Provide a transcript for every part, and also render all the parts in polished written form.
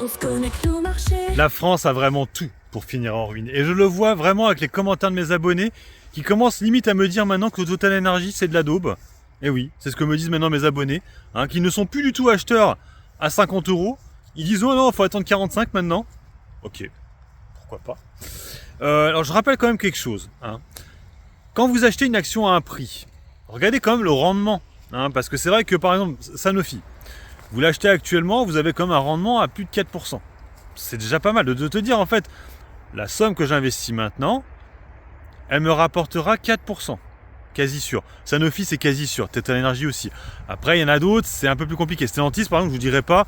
On se connecte au marché. La France a vraiment tout pour finir en ruine. Et je le vois vraiment avec les commentaires de mes abonnés qui commencent limite à me dire maintenant que Total Energy c'est de la daube. Et oui, c'est ce que me disent maintenant mes abonnés, qui ne sont plus du tout acheteurs à 50 euros. Ils disent oh non, faut attendre 45 maintenant. Ok, pourquoi pas. Alors je rappelle quand même quelque chose. Quand vous achetez une action à un prix, regardez quand même le rendement. Parce que c'est vrai que par exemple Sanofi, vous l'achetez actuellement, vous avez quand même un rendement à plus de 4%. C'est déjà pas mal de te dire en fait, la somme que j'investis maintenant, elle me rapportera 4%. Quasi sûr. Sanofi c'est quasi sûr, Total Energy aussi. Après il y en a d'autres, c'est un peu plus compliqué. Stellantis par exemple, je vous dirais pas,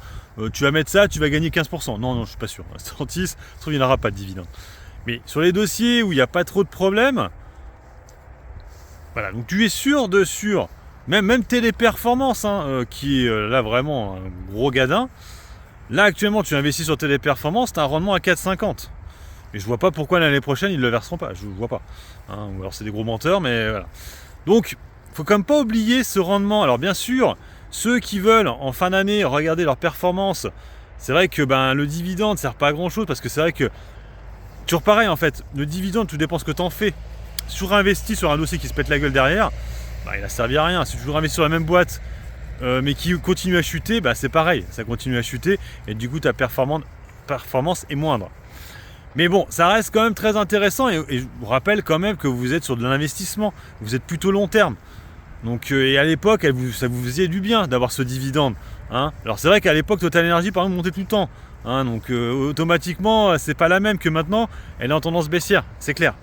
tu vas mettre ça, tu vas gagner 15%. Non, je suis pas sûr. Stellantis, ça se trouve il n'y en aura pas de dividende. Mais sur les dossiers où il n'y a pas trop de problèmes, voilà, donc tu es sûr de sûr. Même Téléperformance, qui est là vraiment un gros gadin. Là actuellement tu investis sur Téléperformance, tu as un rendement à 4,50. Et je vois pas pourquoi l'année prochaine ils le verseront pas, je vois pas. Ou alors c'est des gros menteurs, mais voilà. Donc, faut quand même pas oublier ce rendement. Alors bien sûr, ceux qui veulent en fin d'année regarder leur performance, c'est vrai que le dividende sert pas à grand chose parce que c'est vrai que toujours pareil en fait, le dividende tout dépend ce que tu en fais. Surinvesti sur un dossier qui se pète la gueule derrière, il a servi à rien. Si tu toujours investi sur la même boîte mais qui continue à chuter, c'est pareil, ça continue à chuter et du coup ta performance est moindre. Mais bon, ça reste quand même très intéressant et je vous rappelle quand même que vous êtes sur de l'investissement, vous êtes plutôt long terme. Donc, et à l'époque, ça vous faisait du bien d'avoir ce dividende. Alors c'est vrai qu'à l'époque, Total Energy par exemple montait tout le temps. Donc automatiquement, c'est pas la même que maintenant, elle est en tendance baissière, c'est clair.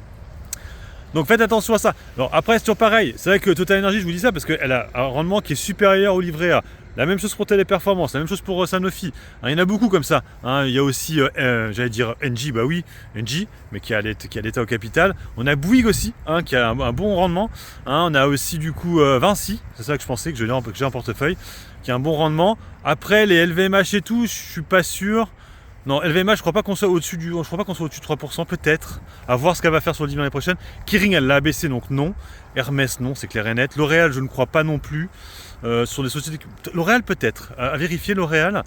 Donc faites attention à ça. Alors après c'est toujours pareil, c'est vrai que Total Energy, je vous dis ça parce qu'elle a un rendement qui est supérieur au livret A. La même chose pour Téléperformance, la même chose pour Sanofi. Il y en a beaucoup comme ça. Il y a aussi, j'allais dire Engie, Engie, mais qui a l'État au capital. On a Bouygues aussi, qui a un bon rendement. On a aussi du coup Vinci, c'est ça que je pensais que j'ai en portefeuille, qui a un bon rendement. Après les LVMH et tout, je suis pas sûr. Non, LVMH, je crois pas qu'on soit au-dessus de 3%, peut-être. À voir ce qu'elle va faire sur le dividende l'année prochaine. Kering, elle l'a abaissé, donc non. Hermès, non, c'est clair et net. L'Oréal, je ne crois pas non plus. Sur des sociétés. L'Oréal, peut-être. À vérifier l'Oréal.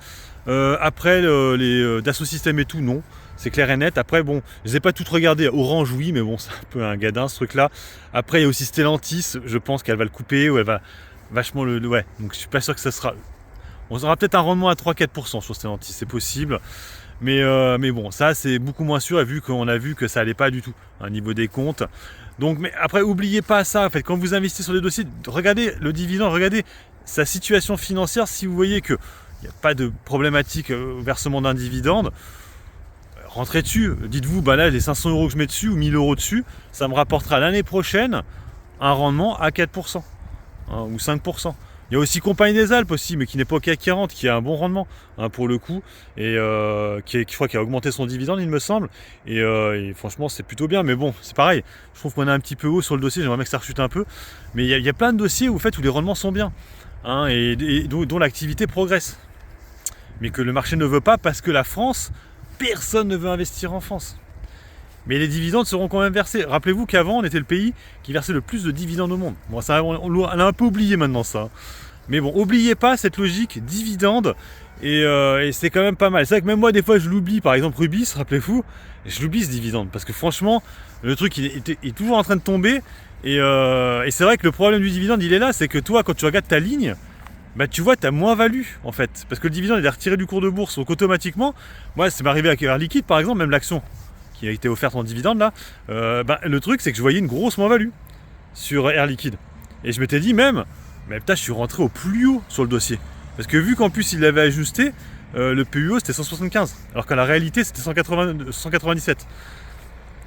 Après, les Dassault Systèmes et tout, non. C'est clair et net. Après, bon, je les ai pas toutes regardées. Orange, oui, mais bon, c'est un peu un gadin, ce truc-là. Après, il y a aussi Stellantis. Je pense qu'elle va le couper ou elle va vachement le. Ouais, donc je suis pas sûr que ça sera. On aura peut-être un rendement à 3-4% sur Stellantis, c'est possible. Mais bon, ça c'est beaucoup moins sûr, vu qu'on a vu que ça allait pas du tout au niveau des comptes. Donc, mais après, oubliez pas ça. En fait, quand vous investissez sur des dossiers, regardez le dividende, regardez sa situation financière. Si vous voyez qu'il n'y a pas de problématique au versement d'un dividende, rentrez dessus. Dites-vous, là, les 500 euros que je mets dessus ou 1000 euros dessus, ça me rapportera l'année prochaine un rendement à 4% ou 5%. Il y a aussi Compagnie des Alpes aussi, mais qui n'est pas au CAC 40, qui a un bon rendement pour le coup, et qui je crois qu'il a augmenté son dividende, il me semble, et franchement c'est plutôt bien, mais bon, c'est pareil, je trouve qu'on est un petit peu haut sur le dossier, j'aimerais bien que ça rechute un peu, mais il y a plein de dossiers où les rendements sont bien, et dont l'activité progresse, mais que le marché ne veut pas parce que la France, personne ne veut investir en France. Mais les dividendes seront quand même versés. Rappelez-vous qu'avant, on était le pays qui versait le plus de dividendes au monde. Bon, ça, on l'a un peu oublié maintenant, ça. Mais bon, oubliez pas cette logique dividende. Et c'est quand même pas mal. C'est vrai que même moi, des fois, je l'oublie. Par exemple, Rubis, rappelez-vous, je l'oublie ce dividende. Parce que franchement, le truc, il est toujours en train de tomber. Et c'est vrai que le problème du dividende, il est là. C'est que toi, quand tu regardes ta ligne, tu vois, tu as moins value, en fait. Parce que le dividende, il est retiré du cours de bourse. Donc, automatiquement, moi, c'est arrivé avec Air Liquide, par exemple, même l'action qui a été offerte en dividende là, le truc c'est que je voyais une grosse moins-value sur Air Liquide. Et je m'étais dit même, mais putain, je suis rentré au plus haut sur le dossier. Parce que vu qu'en plus il l'avait ajusté, le plus haut c'était 175, alors qu'en la réalité c'était 197.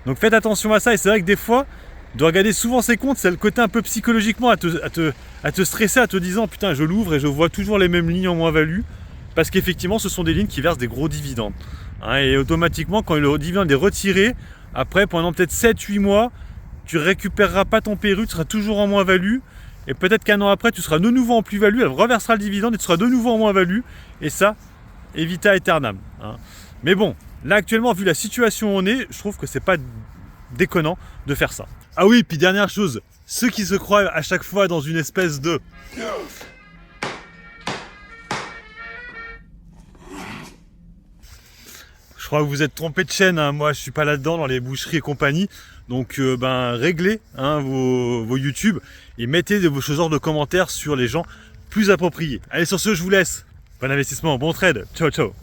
Donc faites attention à ça, et c'est vrai que des fois, de regarder souvent ces comptes, c'est le côté un peu psychologiquement à te stresser, à te disant putain, je l'ouvre et je vois toujours les mêmes lignes en moins-value, parce qu'effectivement ce sont des lignes qui versent des gros dividendes. Et automatiquement, quand le dividende est retiré, après pendant peut-être 7-8 mois, tu récupéreras pas ton PRU, tu seras toujours en moins-value, et peut-être qu'un an après, tu seras de nouveau en plus-value, elle reversera le dividende et tu seras de nouveau en moins-value, et ça, evita aeternam. Mais bon, là actuellement, vu la situation où on est, je trouve que c'est pas déconnant de faire ça. Ah oui, puis dernière chose, ceux qui se croient à chaque fois dans une espèce de... Je crois que vous êtes trompé de chaîne, hein. Moi je suis pas là-dedans dans les boucheries et compagnie. Donc réglez hein, vos YouTube et mettez ce genre de commentaires sur les gens plus appropriés. Allez, sur ce, je vous laisse. Bon investissement, bon trade. Ciao, ciao.